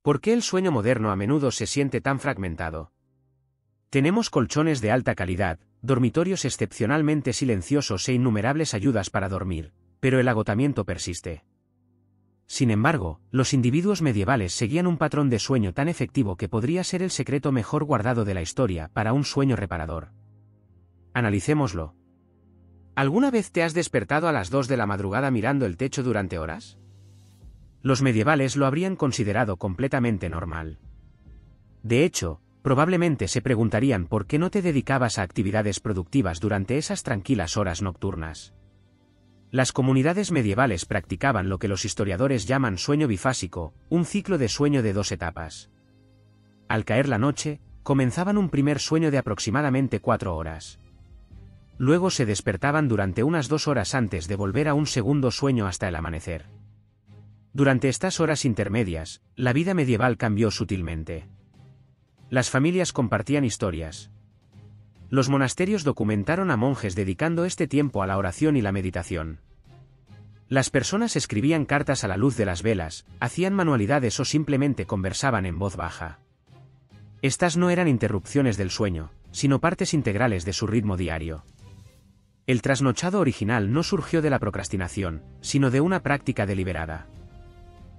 ¿Por qué el sueño moderno a menudo se siente tan fragmentado? Tenemos colchones de alta calidad, dormitorios excepcionalmente silenciosos e innumerables ayudas para dormir, pero el agotamiento persiste. Sin embargo, los individuos medievales seguían un patrón de sueño tan efectivo que podría ser el secreto mejor guardado de la historia para un sueño reparador. Analicémoslo. ¿Alguna vez te has despertado a las 2 de la madrugada mirando el techo durante horas? Los medievales lo habrían considerado completamente normal. De hecho, probablemente se preguntarían por qué no te dedicabas a actividades productivas durante esas tranquilas horas nocturnas. Las comunidades medievales practicaban lo que los historiadores llaman sueño bifásico, un ciclo de sueño de 2 etapas. Al caer la noche, comenzaban un primer sueño de aproximadamente 4 horas. Luego se despertaban durante unas 2 horas antes de volver a un segundo sueño hasta el amanecer. Durante estas horas intermedias, la vida medieval cambió sutilmente. Las familias compartían historias. Los monasterios documentaron a monjes dedicando este tiempo a la oración y la meditación. Las personas escribían cartas a la luz de las velas, hacían manualidades o simplemente conversaban en voz baja. Estas no eran interrupciones del sueño, sino partes integrales de su ritmo diario. El trasnochado original no surgió de la procrastinación, sino de una práctica deliberada.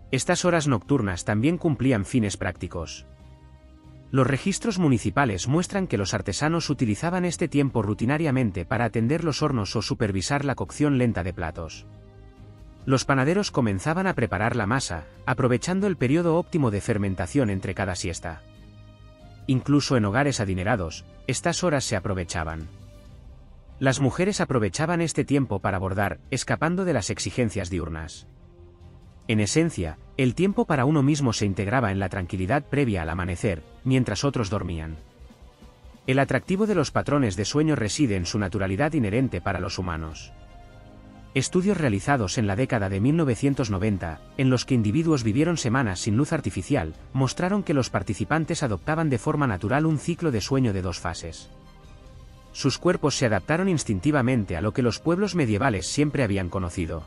Estas horas nocturnas también cumplían fines prácticos. Los registros municipales muestran que los artesanos utilizaban este tiempo rutinariamente para atender los hornos o supervisar la cocción lenta de platos. Los panaderos comenzaban a preparar la masa, aprovechando el periodo óptimo de fermentación entre cada siesta. Incluso en hogares adinerados, estas horas se aprovechaban. Las mujeres aprovechaban este tiempo para bordar, escapando de las exigencias diurnas. En esencia, el tiempo para uno mismo se integraba en la tranquilidad previa al amanecer, mientras otros dormían. El atractivo de los patrones de sueño reside en su naturalidad inherente para los humanos. Estudios realizados en la década de 1990, en los que individuos vivieron semanas sin luz artificial, mostraron que los participantes adoptaban de forma natural un ciclo de sueño de 2 fases. Sus cuerpos se adaptaron instintivamente a lo que los pueblos medievales siempre habían conocido.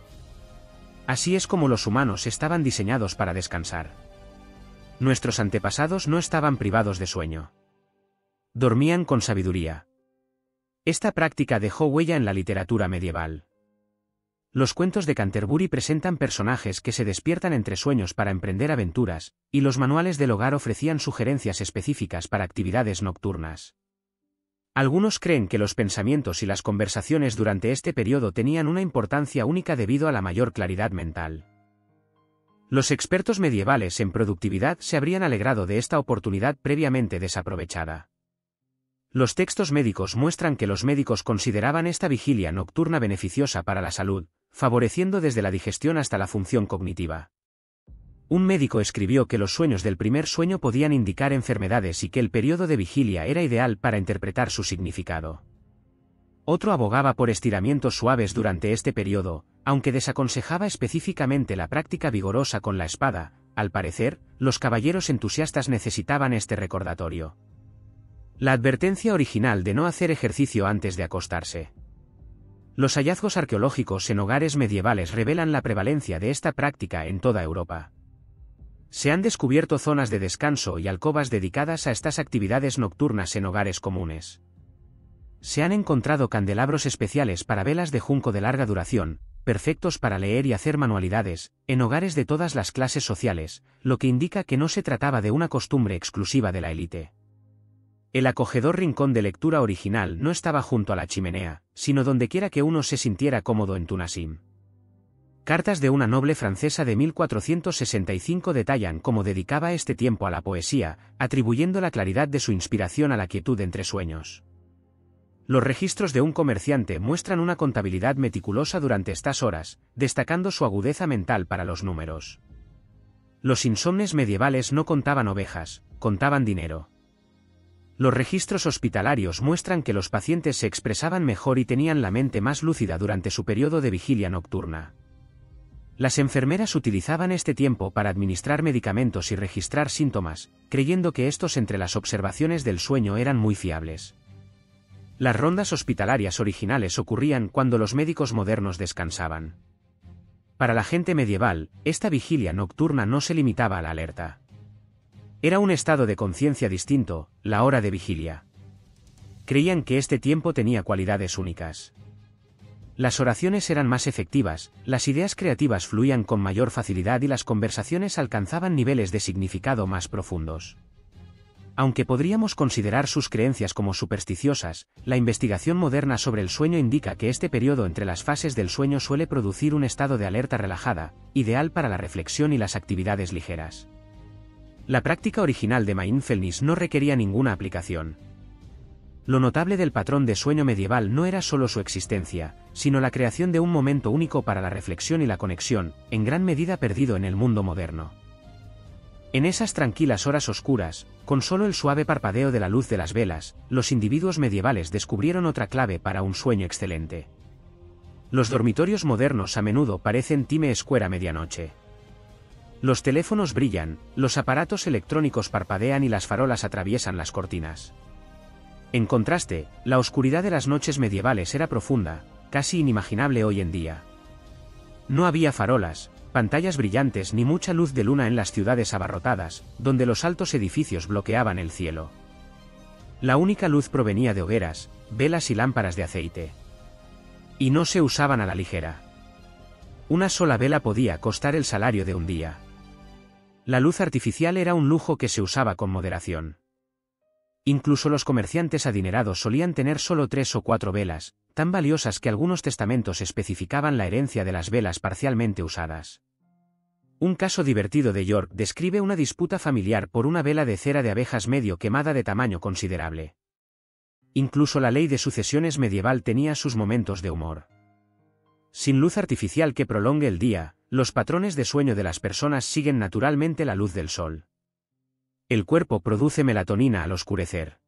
Así es como los humanos estaban diseñados para descansar. Nuestros antepasados no estaban privados de sueño. Dormían con sabiduría. Esta práctica dejó huella en la literatura medieval. Los cuentos de Canterbury presentan personajes que se despiertan entre sueños para emprender aventuras, y los manuales del hogar ofrecían sugerencias específicas para actividades nocturnas. Algunos creen que los pensamientos y las conversaciones durante este periodo tenían una importancia única debido a la mayor claridad mental. Los expertos medievales en productividad se habrían alegrado de esta oportunidad previamente desaprovechada. Los textos médicos muestran que los médicos consideraban esta vigilia nocturna beneficiosa para la salud, favoreciendo desde la digestión hasta la función cognitiva. Un médico escribió que los sueños del primer sueño podían indicar enfermedades y que el periodo de vigilia era ideal para interpretar su significado. Otro abogaba por estiramientos suaves durante este periodo, aunque desaconsejaba específicamente la práctica vigorosa con la espada. Al parecer, los caballeros entusiastas necesitaban este recordatorio. La advertencia original de no hacer ejercicio antes de acostarse. Los hallazgos arqueológicos en hogares medievales revelan la prevalencia de esta práctica en toda Europa. Se han descubierto zonas de descanso y alcobas dedicadas a estas actividades nocturnas en hogares comunes. Se han encontrado candelabros especiales para velas de junco de larga duración, perfectos para leer y hacer manualidades, en hogares de todas las clases sociales, lo que indica que no se trataba de una costumbre exclusiva de la élite. El acogedor rincón de lectura original no estaba junto a la chimenea, sino donde quiera que uno se sintiera cómodo en Tunassim. Cartas de una noble francesa de 1465 detallan cómo dedicaba este tiempo a la poesía, atribuyendo la claridad de su inspiración a la quietud entre sueños. Los registros de un comerciante muestran una contabilidad meticulosa durante estas horas, destacando su agudeza mental para los números. Los insomnes medievales no contaban ovejas, contaban dinero. Los registros hospitalarios muestran que los pacientes se expresaban mejor y tenían la mente más lúcida durante su periodo de vigilia nocturna. Las enfermeras utilizaban este tiempo para administrar medicamentos y registrar síntomas, creyendo que estos entre las observaciones del sueño eran muy fiables. Las rondas hospitalarias originales ocurrían cuando los médicos modernos descansaban. Para la gente medieval, esta vigilia nocturna no se limitaba a la alerta. Era un estado de conciencia distinto, la hora de vigilia. Creían que este tiempo tenía cualidades únicas. Las oraciones eran más efectivas, las ideas creativas fluían con mayor facilidad y las conversaciones alcanzaban niveles de significado más profundos. Aunque podríamos considerar sus creencias como supersticiosas, la investigación moderna sobre el sueño indica que este periodo entre las fases del sueño suele producir un estado de alerta relajada, ideal para la reflexión y las actividades ligeras. La práctica original de mindfulness no requería ninguna aplicación. Lo notable del patrón de sueño medieval no era solo su existencia, sino la creación de un momento único para la reflexión y la conexión, en gran medida perdido en el mundo moderno. En esas tranquilas horas oscuras, con solo el suave parpadeo de la luz de las velas, los individuos medievales descubrieron otra clave para un sueño excelente. Los dormitorios modernos a menudo parecen Time Square a medianoche. Los teléfonos brillan, los aparatos electrónicos parpadean y las farolas atraviesan las cortinas. En contraste, la oscuridad de las noches medievales era profunda, casi inimaginable hoy en día. No había farolas, pantallas brillantes ni mucha luz de luna en las ciudades abarrotadas, donde los altos edificios bloqueaban el cielo. La única luz provenía de hogueras, velas y lámparas de aceite. Y no se usaban a la ligera. Una sola vela podía costar el salario de un día. La luz artificial era un lujo que se usaba con moderación. Incluso los comerciantes adinerados solían tener solo 3 o 4 velas, tan valiosas que algunos testamentos especificaban la herencia de las velas parcialmente usadas. Un caso divertido de York describe una disputa familiar por una vela de cera de abejas medio quemada de tamaño considerable. Incluso la ley de sucesiones medieval tenía sus momentos de humor. Sin luz artificial que prolongue el día, los patrones de sueño de las personas siguen naturalmente la luz del sol. El cuerpo produce melatonina al oscurecer.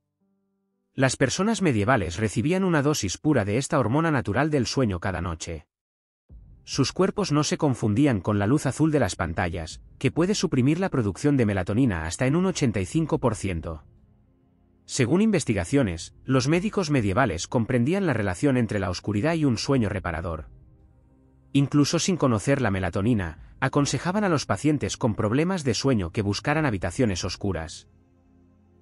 Las personas medievales recibían una dosis pura de esta hormona natural del sueño cada noche. Sus cuerpos no se confundían con la luz azul de las pantallas, que puede suprimir la producción de melatonina hasta en un 85%. Según investigaciones, los médicos medievales comprendían la relación entre la oscuridad y un sueño reparador. Incluso sin conocer la melatonina, aconsejaban a los pacientes con problemas de sueño que buscaran habitaciones oscuras.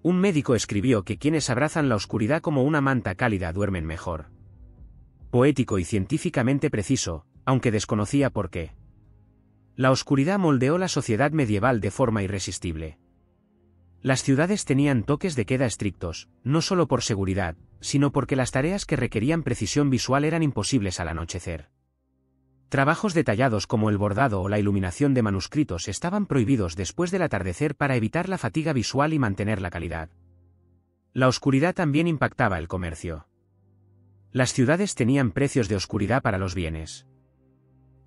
Un médico escribió que quienes abrazan la oscuridad como una manta cálida duermen mejor. Poético y científicamente preciso, aunque desconocía por qué. La oscuridad moldeó la sociedad medieval de forma irresistible. Las ciudades tenían toques de queda estrictos, no solo por seguridad, sino porque las tareas que requerían precisión visual eran imposibles al anochecer. Trabajos detallados como el bordado o la iluminación de manuscritos estaban prohibidos después del atardecer para evitar la fatiga visual y mantener la calidad. La oscuridad también impactaba el comercio. Las ciudades tenían precios de oscuridad para los bienes.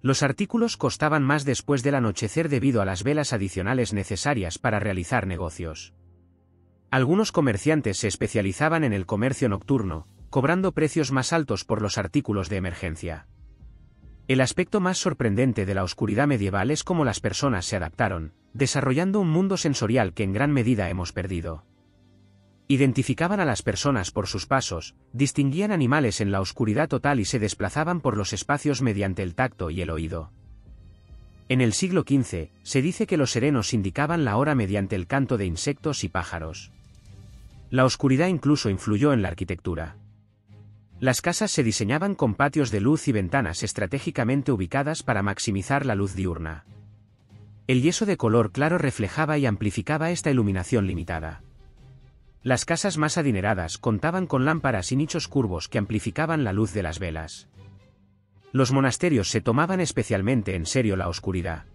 Los artículos costaban más después del anochecer debido a las velas adicionales necesarias para realizar negocios. Algunos comerciantes se especializaban en el comercio nocturno, cobrando precios más altos por los artículos de emergencia. El aspecto más sorprendente de la oscuridad medieval es cómo las personas se adaptaron, desarrollando un mundo sensorial que en gran medida hemos perdido. Identificaban a las personas por sus pasos, distinguían animales en la oscuridad total y se desplazaban por los espacios mediante el tacto y el oído. En el siglo XV, se dice que los serenos indicaban la hora mediante el canto de insectos y pájaros. La oscuridad incluso influyó en la arquitectura. Las casas se diseñaban con patios de luz y ventanas estratégicamente ubicadas para maximizar la luz diurna. El yeso de color claro reflejaba y amplificaba esta iluminación limitada. Las casas más adineradas contaban con lámparas y nichos curvos que amplificaban la luz de las velas. Los monasterios se tomaban especialmente en serio la oscuridad.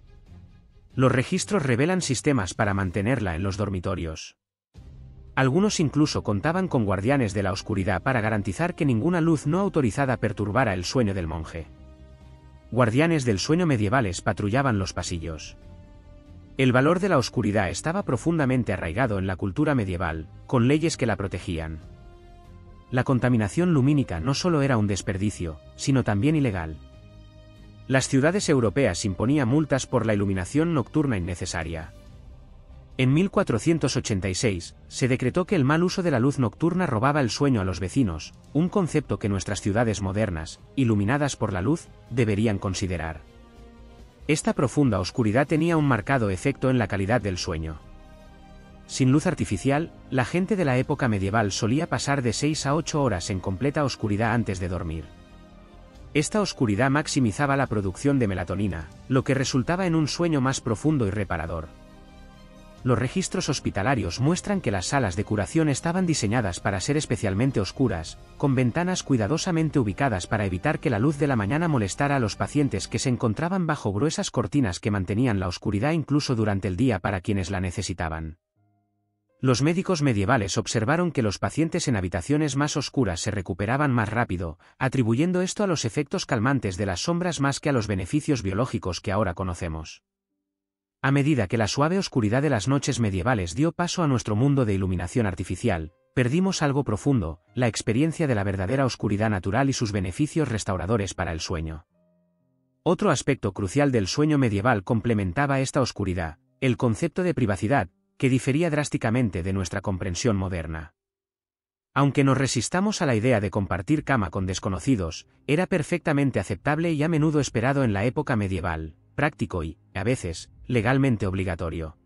Los registros revelan sistemas para mantenerla en los dormitorios. Algunos incluso contaban con guardianes de la oscuridad para garantizar que ninguna luz no autorizada perturbara el sueño del monje. Guardianes del sueño medievales patrullaban los pasillos. El valor de la oscuridad estaba profundamente arraigado en la cultura medieval, con leyes que la protegían. La contaminación lumínica no solo era un desperdicio, sino también ilegal. Las ciudades europeas imponían multas por la iluminación nocturna innecesaria. En 1486, se decretó que el mal uso de la luz nocturna robaba el sueño a los vecinos, un concepto que nuestras ciudades modernas, iluminadas por la luz, deberían considerar. Esta profunda oscuridad tenía un marcado efecto en la calidad del sueño. Sin luz artificial, la gente de la época medieval solía pasar de 6 a 8 horas en completa oscuridad antes de dormir. Esta oscuridad maximizaba la producción de melatonina, lo que resultaba en un sueño más profundo y reparador. Los registros hospitalarios muestran que las salas de curación estaban diseñadas para ser especialmente oscuras, con ventanas cuidadosamente ubicadas para evitar que la luz de la mañana molestara a los pacientes que se encontraban bajo gruesas cortinas que mantenían la oscuridad incluso durante el día para quienes la necesitaban. Los médicos medievales observaron que los pacientes en habitaciones más oscuras se recuperaban más rápido, atribuyendo esto a los efectos calmantes de las sombras más que a los beneficios biológicos que ahora conocemos. A medida que la suave oscuridad de las noches medievales dio paso a nuestro mundo de iluminación artificial, perdimos algo profundo, la experiencia de la verdadera oscuridad natural y sus beneficios restauradores para el sueño. Otro aspecto crucial del sueño medieval complementaba esta oscuridad, el concepto de privacidad, que difería drásticamente de nuestra comprensión moderna. Aunque nos resistamos a la idea de compartir cama con desconocidos, era perfectamente aceptable y a menudo esperado en la época medieval, práctico y, a veces, legalmente obligatorio.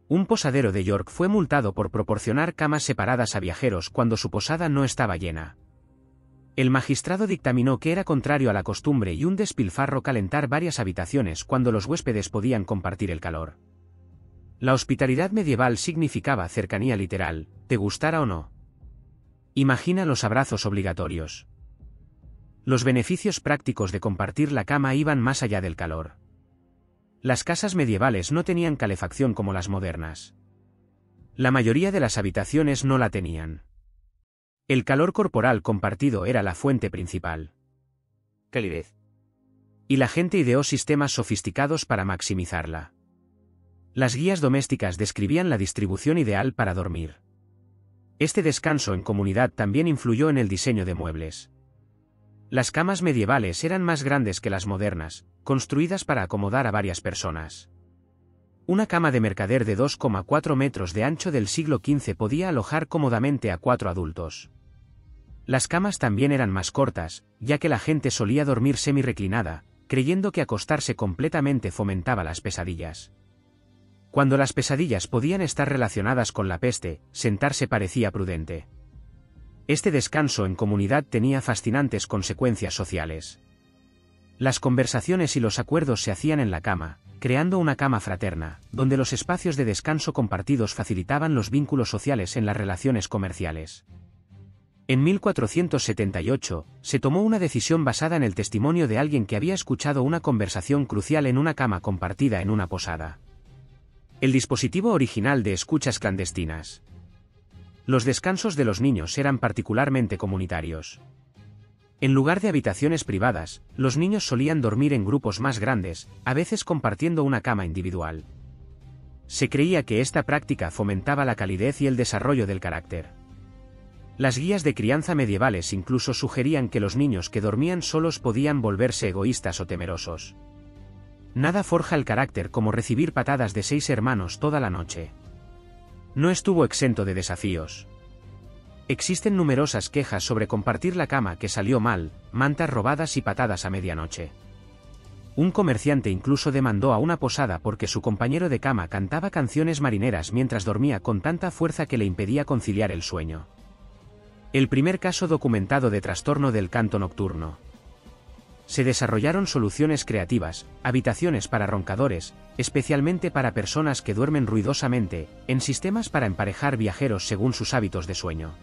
Un posadero de York fue multado por proporcionar camas separadas a viajeros cuando su posada no estaba llena. El magistrado dictaminó que era contrario a la costumbre y un despilfarro calentar varias habitaciones cuando los huéspedes podían compartir el calor. La hospitalidad medieval significaba cercanía literal, te gustara o no. Imagina los abrazos obligatorios. Los beneficios prácticos de compartir la cama iban más allá del calor. Las casas medievales no tenían calefacción como las modernas. La mayoría de las habitaciones no la tenían. El calor corporal compartido era la fuente principal. Calidez. Y la gente ideó sistemas sofisticados para maximizarla. Las guías domésticas describían la distribución ideal para dormir. Este descanso en comunidad también influyó en el diseño de muebles. Las camas medievales eran más grandes que las modernas, construidas para acomodar a varias personas. Una cama de mercader de 2,4 metros de ancho del siglo XV podía alojar cómodamente a 4 adultos. Las camas también eran más cortas, ya que la gente solía dormir semi-reclinada, creyendo que acostarse completamente fomentaba las pesadillas. Cuando las pesadillas podían estar relacionadas con la peste, sentarse parecía prudente. Este descanso en comunidad tenía fascinantes consecuencias sociales. Las conversaciones y los acuerdos se hacían en la cama, creando una cama fraterna, donde los espacios de descanso compartidos facilitaban los vínculos sociales en las relaciones comerciales. En 1478, se tomó una decisión basada en el testimonio de alguien que había escuchado una conversación crucial en una cama compartida en una posada. El dispositivo original de escuchas clandestinas. Los descansos de los niños eran particularmente comunitarios. En lugar de habitaciones privadas, los niños solían dormir en grupos más grandes, a veces compartiendo una cama individual. Se creía que esta práctica fomentaba la calidez y el desarrollo del carácter. Las guías de crianza medievales incluso sugerían que los niños que dormían solos podían volverse egoístas o temerosos. Nada forja el carácter como recibir patadas de 6 hermanos toda la noche. No estuvo exento de desafíos. Existen numerosas quejas sobre compartir la cama que salió mal, mantas robadas y patadas a medianoche. Un comerciante incluso demandó a una posada porque su compañero de cama cantaba canciones marineras mientras dormía con tanta fuerza que le impedía conciliar el sueño. El primer caso documentado de trastorno del canto nocturno. Se desarrollaron soluciones creativas, habitaciones para roncadores, especialmente para personas que duermen ruidosamente, en sistemas para emparejar viajeros según sus hábitos de sueño.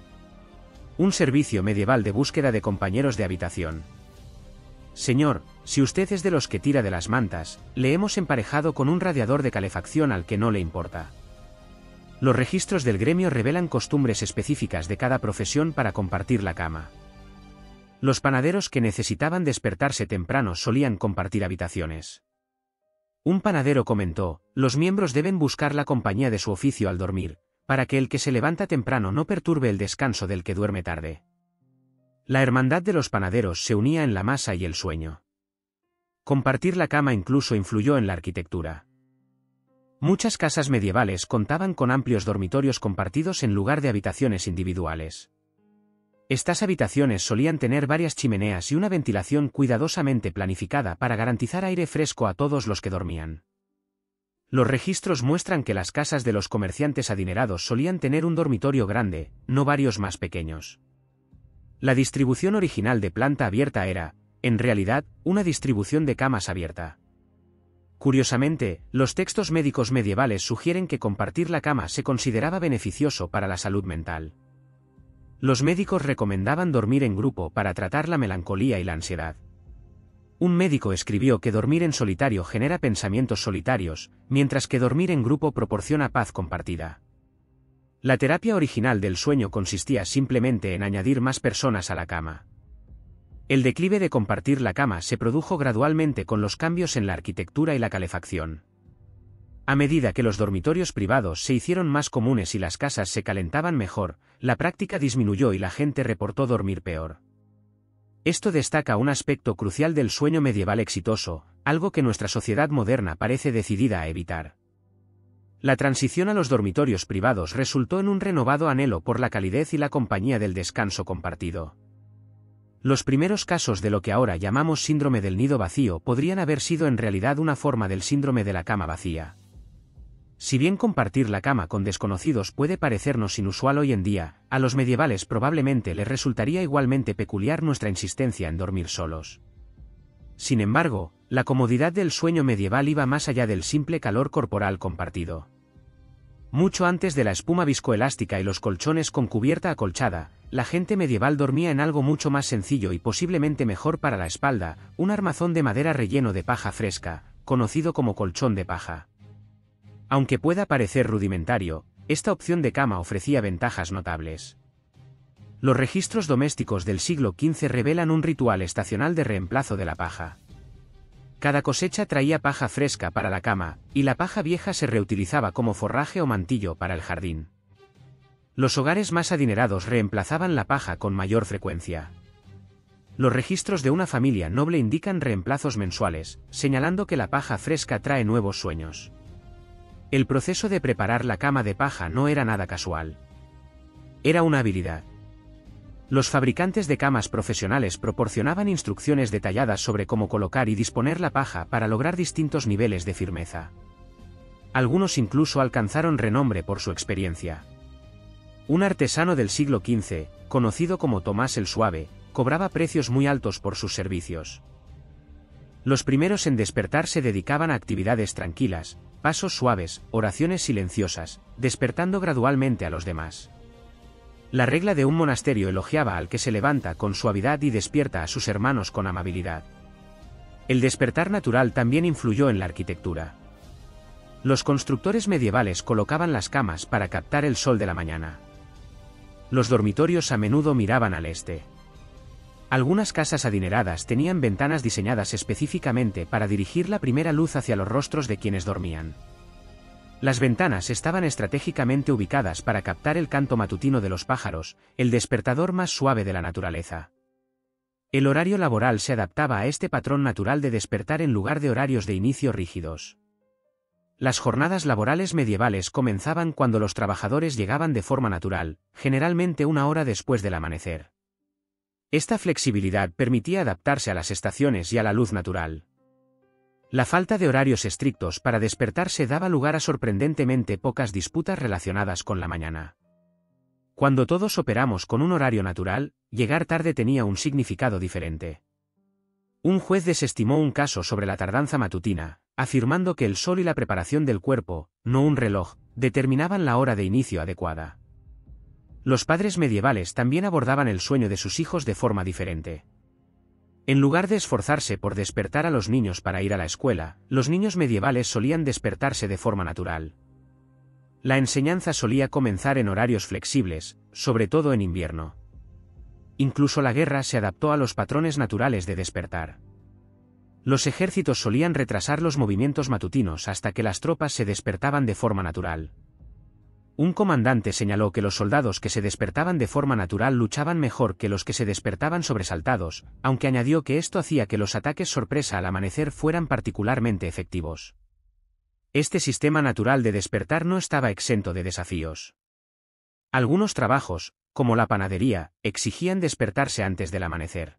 Un servicio medieval de búsqueda de compañeros de habitación. Señor, si usted es de los que tira de las mantas, le hemos emparejado con un radiador de calefacción al que no le importa. Los registros del gremio revelan costumbres específicas de cada profesión para compartir la cama. Los panaderos que necesitaban despertarse temprano solían compartir habitaciones. Un panadero comentó, los miembros deben buscar la compañía de su oficio al dormir, para que el que se levanta temprano no perturbe el descanso del que duerme tarde. La hermandad de los panaderos se unía en la masa y el sueño. Compartir la cama incluso influyó en la arquitectura. Muchas casas medievales contaban con amplios dormitorios compartidos en lugar de habitaciones individuales. Estas habitaciones solían tener varias chimeneas y una ventilación cuidadosamente planificada para garantizar aire fresco a todos los que dormían. Los registros muestran que las casas de los comerciantes adinerados solían tener un dormitorio grande, no varios más pequeños. La distribución original de planta abierta era, en realidad, una distribución de camas abierta. Curiosamente, los textos médicos medievales sugieren que compartir la cama se consideraba beneficioso para la salud mental. Los médicos recomendaban dormir en grupo para tratar la melancolía y la ansiedad. Un médico escribió que dormir en solitario genera pensamientos solitarios, mientras que dormir en grupo proporciona paz compartida. La terapia original del sueño consistía simplemente en añadir más personas a la cama. El declive de compartir la cama se produjo gradualmente con los cambios en la arquitectura y la calefacción. A medida que los dormitorios privados se hicieron más comunes y las casas se calentaban mejor, la práctica disminuyó y la gente reportó dormir peor. Esto destaca un aspecto crucial del sueño medieval exitoso, algo que nuestra sociedad moderna parece decidida a evitar. La transición a los dormitorios privados resultó en un renovado anhelo por la calidez y la compañía del descanso compartido. Los primeros casos de lo que ahora llamamos síndrome del nido vacío podrían haber sido en realidad una forma del síndrome de la cama vacía. Si bien compartir la cama con desconocidos puede parecernos inusual hoy en día, a los medievales probablemente les resultaría igualmente peculiar nuestra insistencia en dormir solos. Sin embargo, la comodidad del sueño medieval iba más allá del simple calor corporal compartido. Mucho antes de la espuma viscoelástica y los colchones con cubierta acolchada, la gente medieval dormía en algo mucho más sencillo y posiblemente mejor para la espalda, un armazón de madera relleno de paja fresca, conocido como colchón de paja. Aunque pueda parecer rudimentario, esta opción de cama ofrecía ventajas notables. Los registros domésticos del siglo XV revelan un ritual estacional de reemplazo de la paja. Cada cosecha traía paja fresca para la cama, y la paja vieja se reutilizaba como forraje o mantillo para el jardín. Los hogares más adinerados reemplazaban la paja con mayor frecuencia. Los registros de una familia noble indican reemplazos mensuales, señalando que la paja fresca trae nuevos sueños. El proceso de preparar la cama de paja no era nada casual. Era una habilidad. Los fabricantes de camas profesionales proporcionaban instrucciones detalladas sobre cómo colocar y disponer la paja para lograr distintos niveles de firmeza. Algunos incluso alcanzaron renombre por su experiencia. Un artesano del siglo XV, conocido como Tomás el Suave, cobraba precios muy altos por sus servicios. Los primeros en despertar se dedicaban a actividades tranquilas, pasos suaves, oraciones silenciosas, despertando gradualmente a los demás. La regla de un monasterio elogiaba al que se levanta con suavidad y despierta a sus hermanos con amabilidad. El despertar natural también influyó en la arquitectura. Los constructores medievales colocaban las camas para captar el sol de la mañana. Los dormitorios a menudo miraban al este. Algunas casas adineradas tenían ventanas diseñadas específicamente para dirigir la primera luz hacia los rostros de quienes dormían. Las ventanas estaban estratégicamente ubicadas para captar el canto matutino de los pájaros, el despertador más suave de la naturaleza. El horario laboral se adaptaba a este patrón natural de despertar en lugar de horarios de inicio rígidos. Las jornadas laborales medievales comenzaban cuando los trabajadores llegaban de forma natural, generalmente una hora después del amanecer. Esta flexibilidad permitía adaptarse a las estaciones y a la luz natural. La falta de horarios estrictos para despertarse daba lugar a sorprendentemente pocas disputas relacionadas con la mañana. Cuando todos operamos con un horario natural, llegar tarde tenía un significado diferente. Un juez desestimó un caso sobre la tardanza matutina, afirmando que el sol y la preparación del cuerpo, no un reloj, determinaban la hora de inicio adecuada. Los padres medievales también abordaban el sueño de sus hijos de forma diferente. En lugar de esforzarse por despertar a los niños para ir a la escuela, los niños medievales solían despertarse de forma natural. La enseñanza solía comenzar en horarios flexibles, sobre todo en invierno. Incluso la guerra se adaptó a los patrones naturales de despertar. Los ejércitos solían retrasar los movimientos matutinos hasta que las tropas se despertaban de forma natural. Un comandante señaló que los soldados que se despertaban de forma natural luchaban mejor que los que se despertaban sobresaltados, aunque añadió que esto hacía que los ataques sorpresa al amanecer fueran particularmente efectivos. Este sistema natural de despertar no estaba exento de desafíos. Algunos trabajos, como la panadería, exigían despertarse antes del amanecer.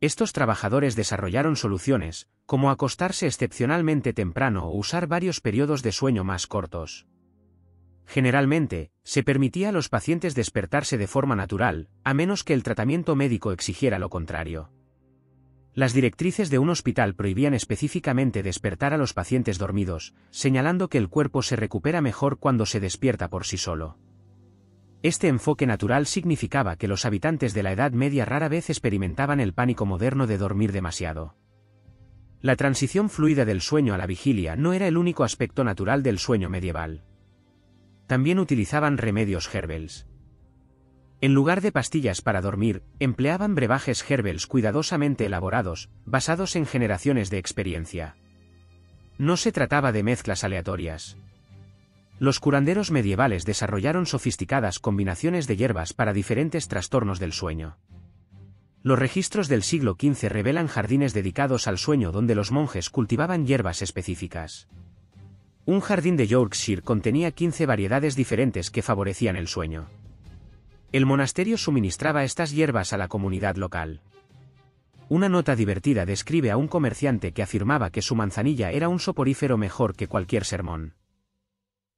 Estos trabajadores desarrollaron soluciones, como acostarse excepcionalmente temprano o usar varios periodos de sueño más cortos. Generalmente, se permitía a los pacientes despertarse de forma natural, a menos que el tratamiento médico exigiera lo contrario. Las directrices de un hospital prohibían específicamente despertar a los pacientes dormidos, señalando que el cuerpo se recupera mejor cuando se despierta por sí solo. Este enfoque natural significaba que los habitantes de la Edad Media rara vez experimentaban el pánico moderno de dormir demasiado. La transición fluida del sueño a la vigilia no era el único aspecto natural del sueño medieval. También utilizaban remedios herbals. En lugar de pastillas para dormir, empleaban brebajes herbals cuidadosamente elaborados, basados en generaciones de experiencia. No se trataba de mezclas aleatorias. Los curanderos medievales desarrollaron sofisticadas combinaciones de hierbas para diferentes trastornos del sueño. Los registros del siglo XV revelan jardines dedicados al sueño donde los monjes cultivaban hierbas específicas. Un jardín de Yorkshire contenía 15 variedades diferentes que favorecían el sueño. El monasterio suministraba estas hierbas a la comunidad local. Una nota divertida describe a un comerciante que afirmaba que su manzanilla era un soporífero mejor que cualquier sermón.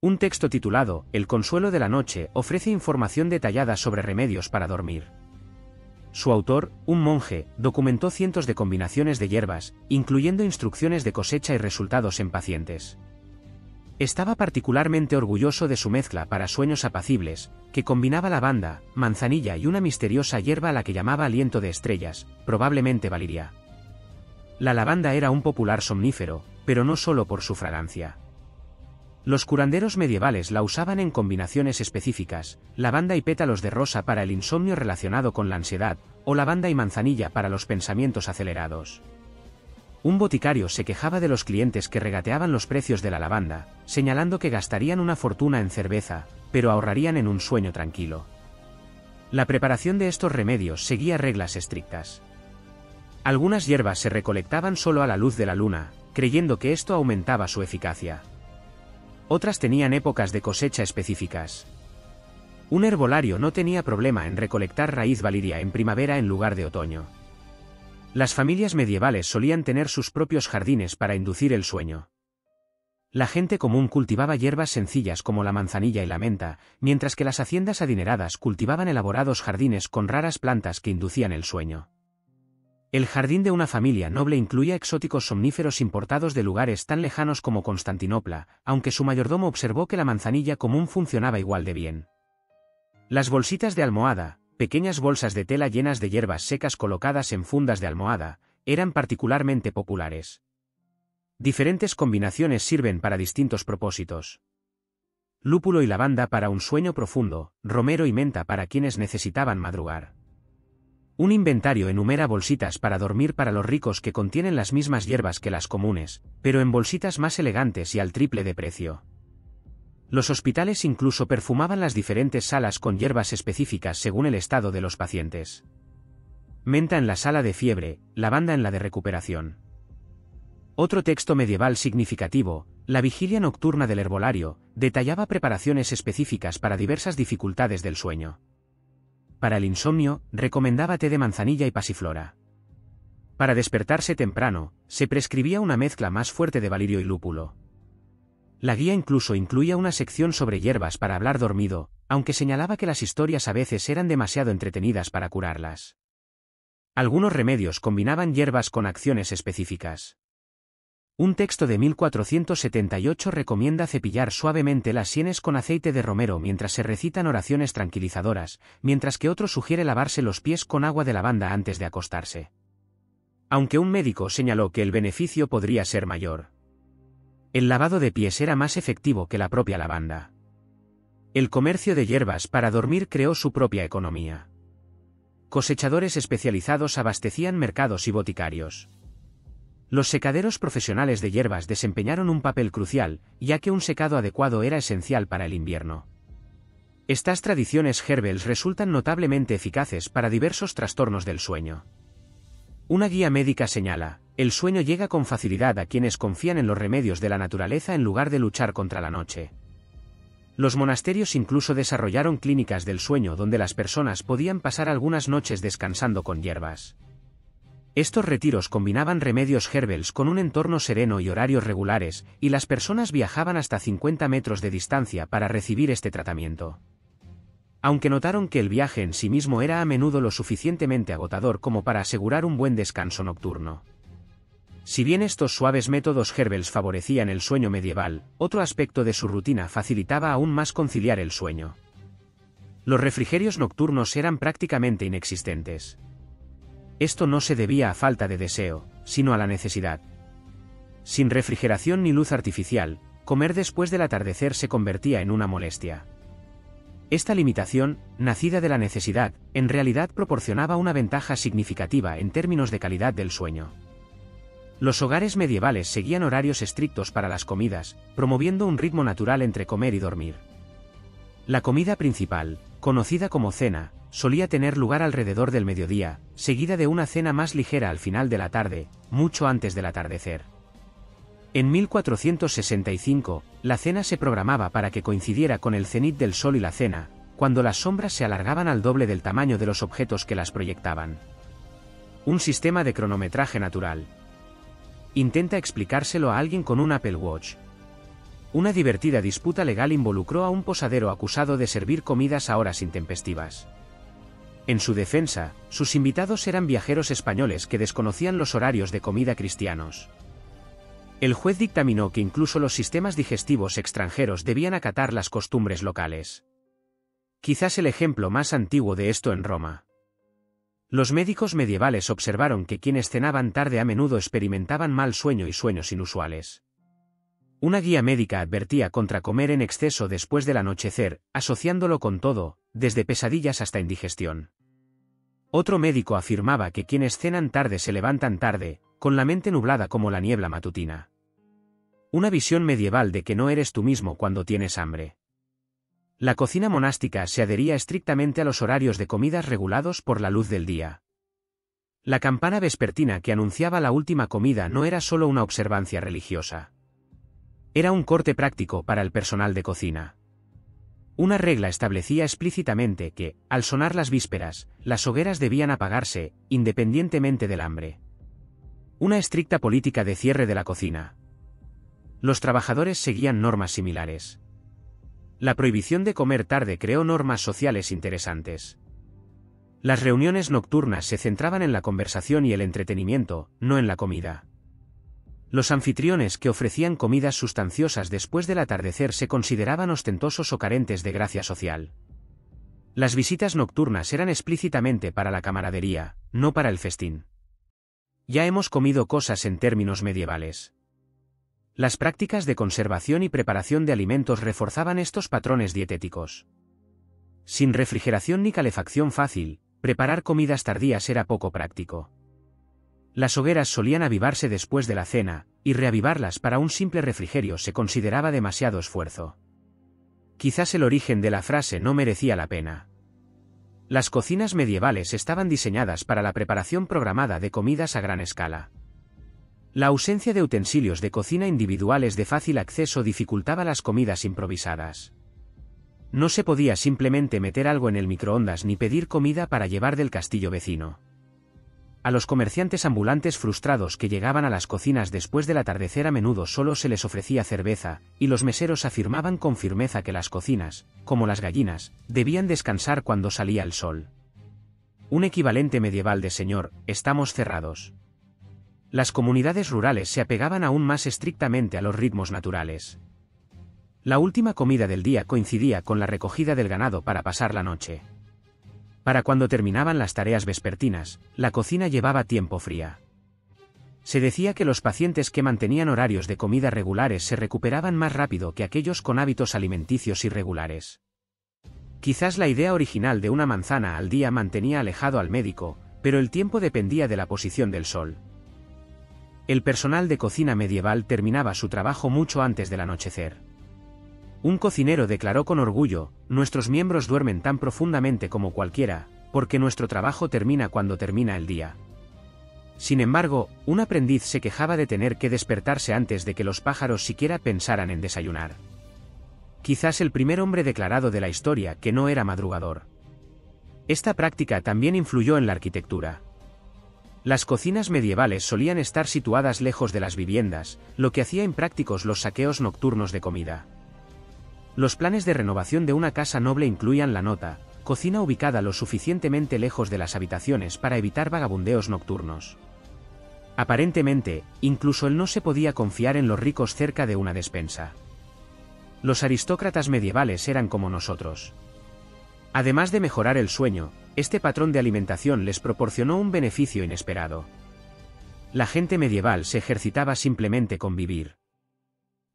Un texto titulado El consuelo de la noche ofrece información detallada sobre remedios para dormir. Su autor, un monje, documentó cientos de combinaciones de hierbas, incluyendo instrucciones de cosecha y resultados en pacientes. Estaba particularmente orgulloso de su mezcla para sueños apacibles, que combinaba lavanda, manzanilla y una misteriosa hierba a la que llamaba aliento de estrellas, probablemente valiria. La lavanda era un popular somnífero, pero no solo por su fragancia. Los curanderos medievales la usaban en combinaciones específicas, lavanda y pétalos de rosa para el insomnio relacionado con la ansiedad, o lavanda y manzanilla para los pensamientos acelerados. Un boticario se quejaba de los clientes que regateaban los precios de la lavanda, señalando que gastarían una fortuna en cerveza, pero ahorrarían en un sueño tranquilo. La preparación de estos remedios seguía reglas estrictas. Algunas hierbas se recolectaban solo a la luz de la luna, creyendo que esto aumentaba su eficacia. Otras tenían épocas de cosecha específicas. Un herbolario no tenía problema en recolectar raíz valiria en primavera en lugar de otoño. Las familias medievales solían tener sus propios jardines para inducir el sueño. La gente común cultivaba hierbas sencillas como la manzanilla y la menta, mientras que las haciendas adineradas cultivaban elaborados jardines con raras plantas que inducían el sueño. El jardín de una familia noble incluía exóticos somníferos importados de lugares tan lejanos como Constantinopla, aunque su mayordomo observó que la manzanilla común funcionaba igual de bien. Las bolsitas de almohada, pequeñas bolsas de tela llenas de hierbas secas colocadas en fundas de almohada, eran particularmente populares. Diferentes combinaciones sirven para distintos propósitos. Lúpulo y lavanda para un sueño profundo, romero y menta para quienes necesitaban madrugar. Un inventario enumera bolsitas para dormir para los ricos que contienen las mismas hierbas que las comunes, pero en bolsitas más elegantes y al triple de precio. Los hospitales incluso perfumaban las diferentes salas con hierbas específicas según el estado de los pacientes. Menta en la sala de fiebre, lavanda en la de recuperación. Otro texto medieval significativo, La vigilia nocturna del herbolario, detallaba preparaciones específicas para diversas dificultades del sueño. Para el insomnio, recomendaba té de manzanilla y pasiflora. Para despertarse temprano, se prescribía una mezcla más fuerte de valirio y lúpulo. La guía incluso incluía una sección sobre hierbas para hablar dormido, aunque señalaba que las historias a veces eran demasiado entretenidas para curarlas. Algunos remedios combinaban hierbas con acciones específicas. Un texto de 1478 recomienda cepillar suavemente las sienes con aceite de romero mientras se recitan oraciones tranquilizadoras, mientras que otro sugiere lavarse los pies con agua de lavanda antes de acostarse. Aunque un médico señaló que el beneficio podría ser mayor. El lavado de pies era más efectivo que la propia lavanda. El comercio de hierbas para dormir creó su propia economía. Cosechadores especializados abastecían mercados y boticarios. Los secaderos profesionales de hierbas desempeñaron un papel crucial, ya que un secado adecuado era esencial para el invierno. Estas tradiciones herbales resultan notablemente eficaces para diversos trastornos del sueño. Una guía médica señala, el sueño llega con facilidad a quienes confían en los remedios de la naturaleza en lugar de luchar contra la noche. Los monasterios incluso desarrollaron clínicas del sueño donde las personas podían pasar algunas noches descansando con hierbas. Estos retiros combinaban remedios herbales con un entorno sereno y horarios regulares, y las personas viajaban hasta 50 metros de distancia para recibir este tratamiento. Aunque notaron que el viaje en sí mismo era a menudo lo suficientemente agotador como para asegurar un buen descanso nocturno. Si bien estos suaves métodos herbales favorecían el sueño medieval, otro aspecto de su rutina facilitaba aún más conciliar el sueño. Los refrigerios nocturnos eran prácticamente inexistentes. Esto no se debía a falta de deseo, sino a la necesidad. Sin refrigeración ni luz artificial, comer después del atardecer se convertía en una molestia. Esta limitación, nacida de la necesidad, en realidad proporcionaba una ventaja significativa en términos de calidad del sueño. Los hogares medievales seguían horarios estrictos para las comidas, promoviendo un ritmo natural entre comer y dormir. La comida principal, conocida como cena, solía tener lugar alrededor del mediodía, seguida de una cena más ligera al final de la tarde, mucho antes del atardecer. En 1465, la cena se programaba para que coincidiera con el cenit del sol y la cena, cuando las sombras se alargaban al doble del tamaño de los objetos que las proyectaban. Un sistema de cronometraje natural. Intenta explicárselo a alguien con un Apple Watch. Una divertida disputa legal involucró a un posadero acusado de servir comidas a horas intempestivas. En su defensa, sus invitados eran viajeros españoles que desconocían los horarios de comida cristianos. El juez dictaminó que incluso los sistemas digestivos extranjeros debían acatar las costumbres locales. Quizás el ejemplo más antiguo de esto en Roma. Los médicos medievales observaron que quienes cenaban tarde a menudo experimentaban mal sueño y sueños inusuales. Una guía médica advertía contra comer en exceso después del anochecer, asociándolo con todo, desde pesadillas hasta indigestión. Otro médico afirmaba que quienes cenan tarde se levantan tarde, con la mente nublada como la niebla matutina. Una visión medieval de que no eres tú mismo cuando tienes hambre. La cocina monástica se adhería estrictamente a los horarios de comidas regulados por la luz del día. La campana vespertina que anunciaba la última comida no era solo una observancia religiosa. Era un corte práctico para el personal de cocina. Una regla establecía explícitamente que, al sonar las vísperas, las hogueras debían apagarse, independientemente del hambre. Una estricta política de cierre de la cocina. Los trabajadores seguían normas similares. La prohibición de comer tarde creó normas sociales interesantes. Las reuniones nocturnas se centraban en la conversación y el entretenimiento, no en la comida. Los anfitriones que ofrecían comidas sustanciosas después del atardecer se consideraban ostentosos o carentes de gracia social. Las visitas nocturnas eran explícitamente para la camaradería, no para el festín. Ya hemos comido cosas en términos medievales. Las prácticas de conservación y preparación de alimentos reforzaban estos patrones dietéticos. Sin refrigeración ni calefacción fácil, preparar comidas tardías era poco práctico. Las hogueras solían avivarse después de la cena, y reavivarlas para un simple refrigerio se consideraba demasiado esfuerzo. Quizás el origen de la frase no merecía la pena. Las cocinas medievales estaban diseñadas para la preparación programada de comidas a gran escala. La ausencia de utensilios de cocina individuales de fácil acceso dificultaba las comidas improvisadas. No se podía simplemente meter algo en el microondas ni pedir comida para llevar del castillo vecino. A los comerciantes ambulantes frustrados que llegaban a las cocinas después del atardecer a menudo solo se les ofrecía cerveza, y los meseros afirmaban con firmeza que las cocinas, como las gallinas, debían descansar cuando salía el sol. Un equivalente medieval de "Señor, estamos cerrados". Las comunidades rurales se apegaban aún más estrictamente a los ritmos naturales. La última comida del día coincidía con la recogida del ganado para pasar la noche. Para cuando terminaban las tareas vespertinas, la cocina llevaba tiempo fría. Se decía que los pacientes que mantenían horarios de comida regulares se recuperaban más rápido que aquellos con hábitos alimenticios irregulares. Quizás la idea original de una manzana al día mantenía alejado al médico, pero el tiempo dependía de la posición del sol. El personal de cocina medieval terminaba su trabajo mucho antes del anochecer. Un cocinero declaró con orgullo: "Nuestros miembros duermen tan profundamente como cualquiera, porque nuestro trabajo termina cuando termina el día". Sin embargo, un aprendiz se quejaba de tener que despertarse antes de que los pájaros siquiera pensaran en desayunar. Quizás el primer hombre declarado de la historia que no era madrugador. Esta práctica también influyó en la arquitectura. Las cocinas medievales solían estar situadas lejos de las viviendas, lo que hacía imprácticos los saqueos nocturnos de comida. Los planes de renovación de una casa noble incluían la nota: cocina ubicada lo suficientemente lejos de las habitaciones para evitar vagabundeos nocturnos. Aparentemente, incluso él no se podía confiar en los ricos cerca de una despensa. Los aristócratas medievales eran como nosotros. Además de mejorar el sueño, este patrón de alimentación les proporcionó un beneficio inesperado. La gente medieval se ejercitaba simplemente con vivir.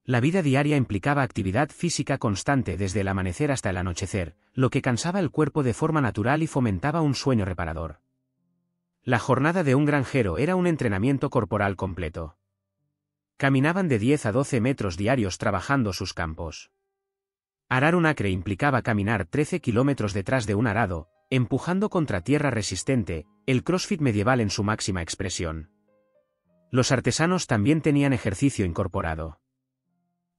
La vida diaria implicaba actividad física constante desde el amanecer hasta el anochecer, lo que cansaba el cuerpo de forma natural y fomentaba un sueño reparador. La jornada de un granjero era un entrenamiento corporal completo. Caminaban de 10 a 12 metros diarios trabajando sus campos. Arar un acre implicaba caminar 13 kilómetros detrás de un arado, empujando contra tierra resistente, el CrossFit medieval en su máxima expresión. Los artesanos también tenían ejercicio incorporado.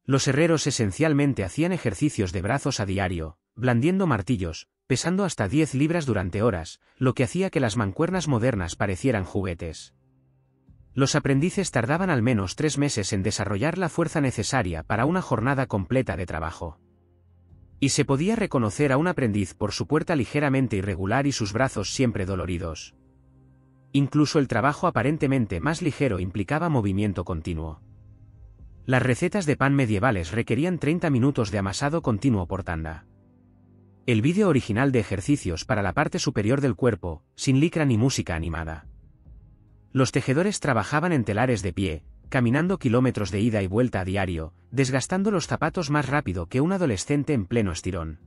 Los herreros esencialmente hacían ejercicios de brazos a diario, blandiendo martillos, pesando hasta 10 libras durante horas, lo que hacía que las mancuernas modernas parecieran juguetes. Los aprendices tardaban al menos 3 meses en desarrollar la fuerza necesaria para una jornada completa de trabajo. Y se podía reconocer a un aprendiz por su puerta ligeramente irregular y sus brazos siempre doloridos. Incluso el trabajo aparentemente más ligero implicaba movimiento continuo. Las recetas de pan medievales requerían 30 minutos de amasado continuo por tanda. El vídeo original de ejercicios para la parte superior del cuerpo, sin licra ni música animada. Los tejedores trabajaban en telares de pie, caminando kilómetros de ida y vuelta a diario, desgastando los zapatos más rápido que un adolescente en pleno estirón.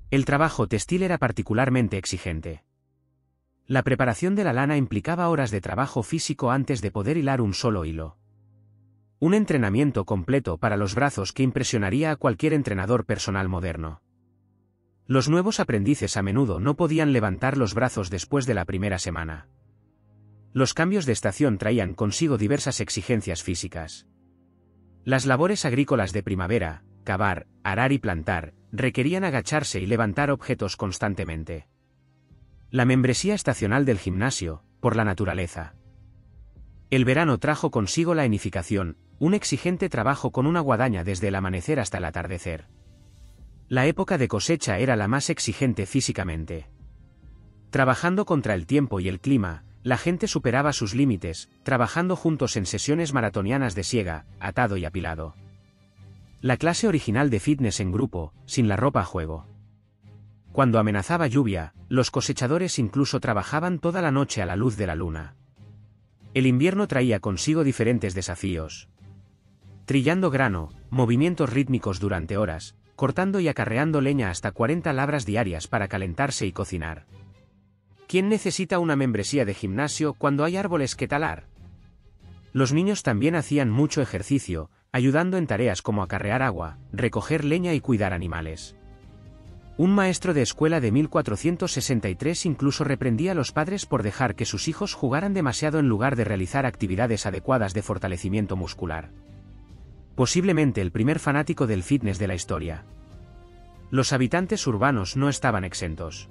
El trabajo textil era particularmente exigente. La preparación de la lana implicaba horas de trabajo físico antes de poder hilar un solo hilo. Un entrenamiento completo para los brazos que impresionaría a cualquier entrenador personal moderno. Los nuevos aprendices a menudo no podían levantar los brazos después de la primera semana. Los cambios de estación traían consigo diversas exigencias físicas. Las labores agrícolas de primavera, cavar, arar y plantar, requerían agacharse y levantar objetos constantemente. La membresía estacional del gimnasio, por la naturaleza. El verano trajo consigo la enificación, un exigente trabajo con una guadaña desde el amanecer hasta el atardecer. La época de cosecha era la más exigente físicamente. Trabajando contra el tiempo y el clima, la gente superaba sus límites, trabajando juntos en sesiones maratonianas de siega, atado y apilado. La clase original de fitness en grupo, sin la ropa a juego. Cuando amenazaba lluvia, los cosechadores incluso trabajaban toda la noche a la luz de la luna. El invierno traía consigo diferentes desafíos. Trillando grano, movimientos rítmicos durante horas, cortando y acarreando leña hasta 40 labras diarias para calentarse y cocinar. ¿Quién necesita una membresía de gimnasio cuando hay árboles que talar? Los niños también hacían mucho ejercicio, ayudando en tareas como acarrear agua, recoger leña y cuidar animales. Un maestro de escuela de 1463 incluso reprendía a los padres por dejar que sus hijos jugaran demasiado en lugar de realizar actividades adecuadas de fortalecimiento muscular. Posiblemente el primer fanático del fitness de la historia. Los habitantes urbanos no estaban exentos.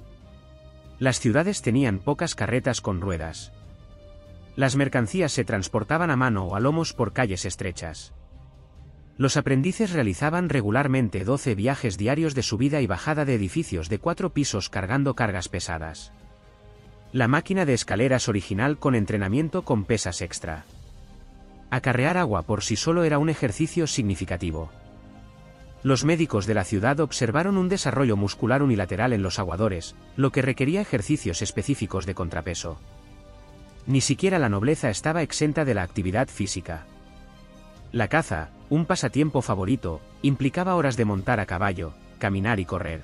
Las ciudades tenían pocas carretas con ruedas. Las mercancías se transportaban a mano o a lomos por calles estrechas. Los aprendices realizaban regularmente 12 viajes diarios de subida y bajada de edificios de 4 pisos cargando cargas pesadas. La máquina de escaleras original con entrenamiento con pesas extra. Acarrear agua por sí solo era un ejercicio significativo. Los médicos de la ciudad observaron un desarrollo muscular unilateral en los aguadores, lo que requería ejercicios específicos de contrapeso. Ni siquiera la nobleza estaba exenta de la actividad física. La caza, un pasatiempo favorito, implicaba horas de montar a caballo, caminar y correr.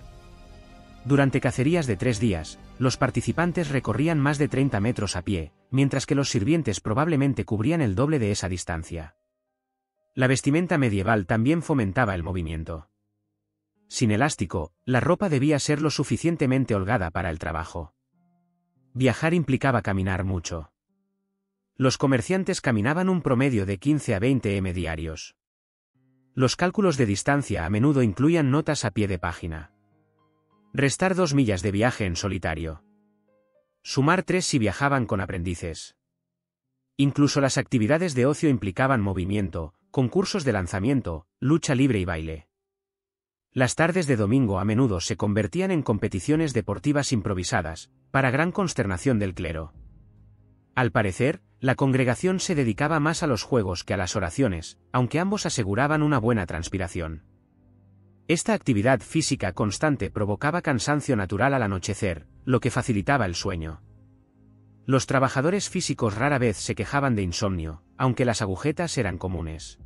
Durante cacerías de 3 días, los participantes recorrían más de 30 metros a pie, mientras que los sirvientes probablemente cubrían el doble de esa distancia. La vestimenta medieval también fomentaba el movimiento. Sin elástico, la ropa debía ser lo suficientemente holgada para el trabajo. Viajar implicaba caminar mucho. Los comerciantes caminaban un promedio de 15 a 20 m diarios. Los cálculos de distancia a menudo incluían notas a pie de página. Restar 2 millas de viaje en solitario. Sumar 3 si viajaban con aprendices. Incluso las actividades de ocio implicaban movimiento, concursos de lanzamiento, lucha libre y baile. Las tardes de domingo a menudo se convertían en competiciones deportivas improvisadas, para gran consternación del clero. Al parecer, la congregación se dedicaba más a los juegos que a las oraciones, aunque ambos aseguraban una buena transpiración. Esta actividad física constante provocaba cansancio natural al anochecer, lo que facilitaba el sueño. Los trabajadores físicos rara vez se quejaban de insomnio, aunque las agujetas eran comunes.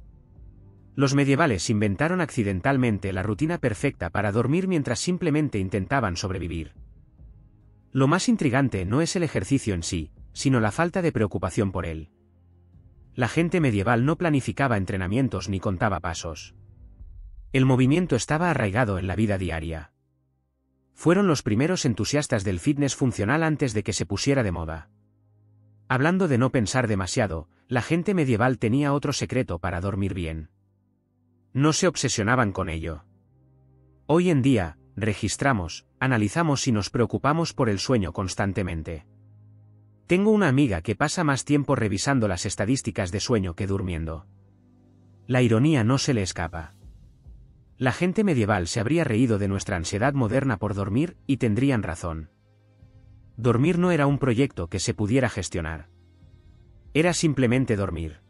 Los medievales inventaron accidentalmente la rutina perfecta para dormir mientras simplemente intentaban sobrevivir. Lo más intrigante no es el ejercicio en sí, sino la falta de preocupación por él. La gente medieval no planificaba entrenamientos ni contaba pasos. El movimiento estaba arraigado en la vida diaria. Fueron los primeros entusiastas del fitness funcional antes de que se pusiera de moda. Hablando de no pensar demasiado, la gente medieval tenía otro secreto para dormir bien. No se obsesionaban con ello. Hoy en día, registramos, analizamos y nos preocupamos por el sueño constantemente. Tengo una amiga que pasa más tiempo revisando las estadísticas de sueño que durmiendo. La ironía no se le escapa. La gente medieval se habría reído de nuestra ansiedad moderna por dormir, y tendrían razón. Dormir no era un proyecto que se pudiera gestionar. Era simplemente dormir.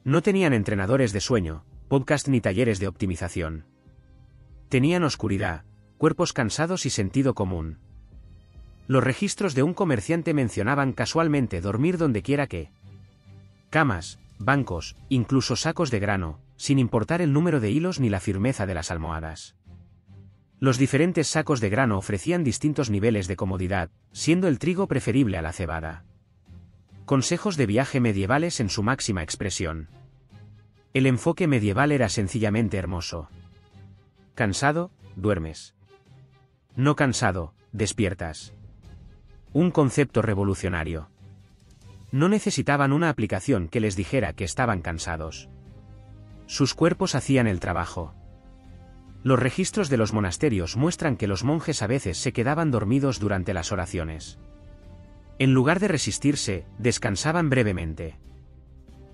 No tenían entrenadores de sueño, podcast ni talleres de optimización. Tenían oscuridad, cuerpos cansados y sentido común. Los registros de un comerciante mencionaban casualmente dormir donde quiera que. Camas, bancos, incluso sacos de grano, sin importar el número de hilos ni la firmeza de las almohadas. Los diferentes sacos de grano ofrecían distintos niveles de comodidad, siendo el trigo preferible a la cebada. Consejos de viaje medievales en su máxima expresión. El enfoque medieval era sencillamente hermoso. Cansado, duermes. No cansado, despiertas. Un concepto revolucionario. No necesitaban una aplicación que les dijera que estaban cansados. Sus cuerpos hacían el trabajo. Los registros de los monasterios muestran que los monjes a veces se quedaban dormidos durante las oraciones. En lugar de resistirse, descansaban brevemente.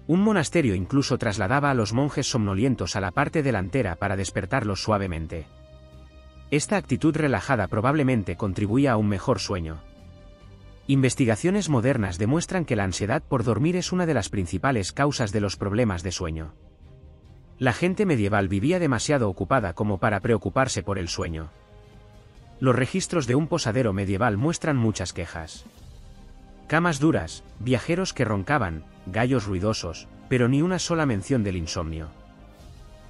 Un monasterio incluso trasladaba a los monjes somnolientos a la parte delantera para despertarlos suavemente. Esta actitud relajada probablemente contribuía a un mejor sueño. Investigaciones modernas demuestran que la ansiedad por dormir es una de las principales causas de los problemas de sueño. La gente medieval vivía demasiado ocupada como para preocuparse por el sueño. Los registros de un posadero medieval muestran muchas quejas. Camas duras, viajeros que roncaban, gallos ruidosos, pero ni una sola mención del insomnio.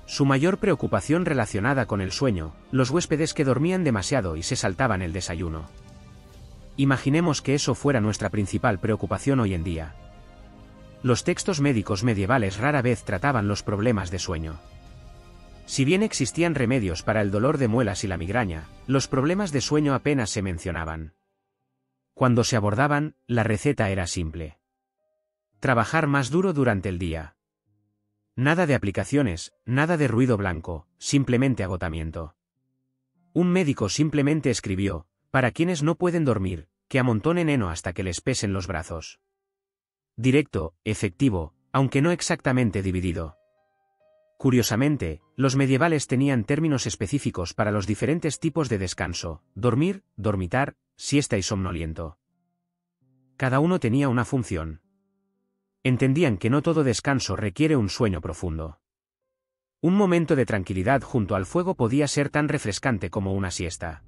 Su mayor preocupación relacionada con el sueño, los huéspedes que dormían demasiado y se saltaban el desayuno. Imaginemos que eso fuera nuestra principal preocupación hoy en día. Los textos médicos medievales rara vez trataban los problemas de sueño. Si bien existían remedios para el dolor de muelas y la migraña, los problemas de sueño apenas se mencionaban. Cuando se abordaban, la receta era simple. Trabajar más duro durante el día. Nada de aplicaciones, nada de ruido blanco, simplemente agotamiento. Un médico simplemente escribió, para quienes no pueden dormir, que amontonen heno hasta que les pesen los brazos. Directo, efectivo, aunque no exactamente dividido. Curiosamente, los medievales tenían términos específicos para los diferentes tipos de descanso: dormir, dormitar, siesta y somnoliento. Cada uno tenía una función. Entendían que no todo descanso requiere un sueño profundo. Un momento de tranquilidad junto al fuego podía ser tan refrescante como una siesta.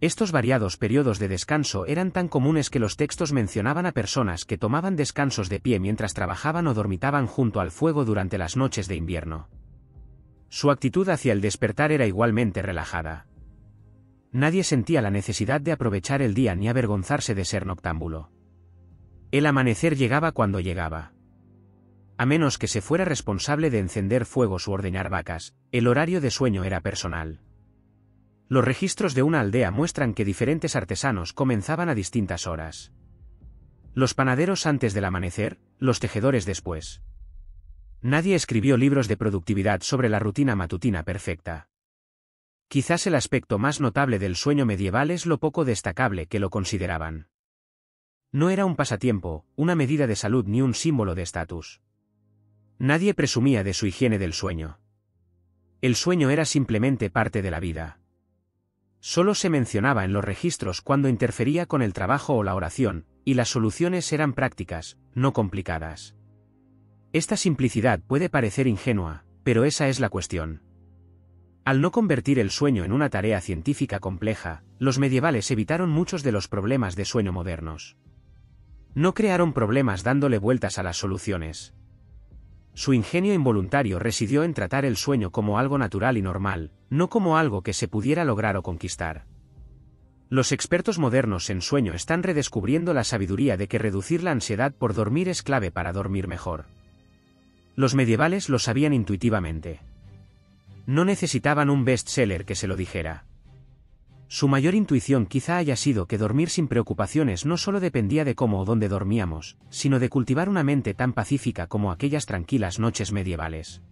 Estos variados periodos de descanso eran tan comunes que los textos mencionaban a personas que tomaban descansos de pie mientras trabajaban o dormitaban junto al fuego durante las noches de invierno. Su actitud hacia el despertar era igualmente relajada. Nadie sentía la necesidad de aprovechar el día ni avergonzarse de ser noctámbulo. El amanecer llegaba cuando llegaba. A menos que se fuera responsable de encender fuegos u ordeñar vacas, el horario de sueño era personal. Los registros de una aldea muestran que diferentes artesanos comenzaban a distintas horas. Los panaderos antes del amanecer, los tejedores después. Nadie escribió libros de productividad sobre la rutina matutina perfecta. Quizás el aspecto más notable del sueño medieval es lo poco destacable que lo consideraban. No era un pasatiempo, una medida de salud ni un símbolo de estatus. Nadie presumía de su higiene del sueño. El sueño era simplemente parte de la vida. Solo se mencionaba en los registros cuando interfería con el trabajo o la oración, y las soluciones eran prácticas, no complicadas. Esta simplicidad puede parecer ingenua, pero esa es la cuestión. Al no convertir el sueño en una tarea científica compleja, los medievales evitaron muchos de los problemas de sueño modernos. No crearon problemas dándole vueltas a las soluciones. Su ingenio involuntario residió en tratar el sueño como algo natural y normal, no como algo que se pudiera lograr o conquistar. Los expertos modernos en sueño están redescubriendo la sabiduría de que reducir la ansiedad por dormir es clave para dormir mejor. Los medievales lo sabían intuitivamente. No necesitaban un bestseller que se lo dijera. Su mayor intuición quizá haya sido que dormir sin preocupaciones no solo dependía de cómo o dónde dormíamos, sino de cultivar una mente tan pacífica como aquellas tranquilas noches medievales.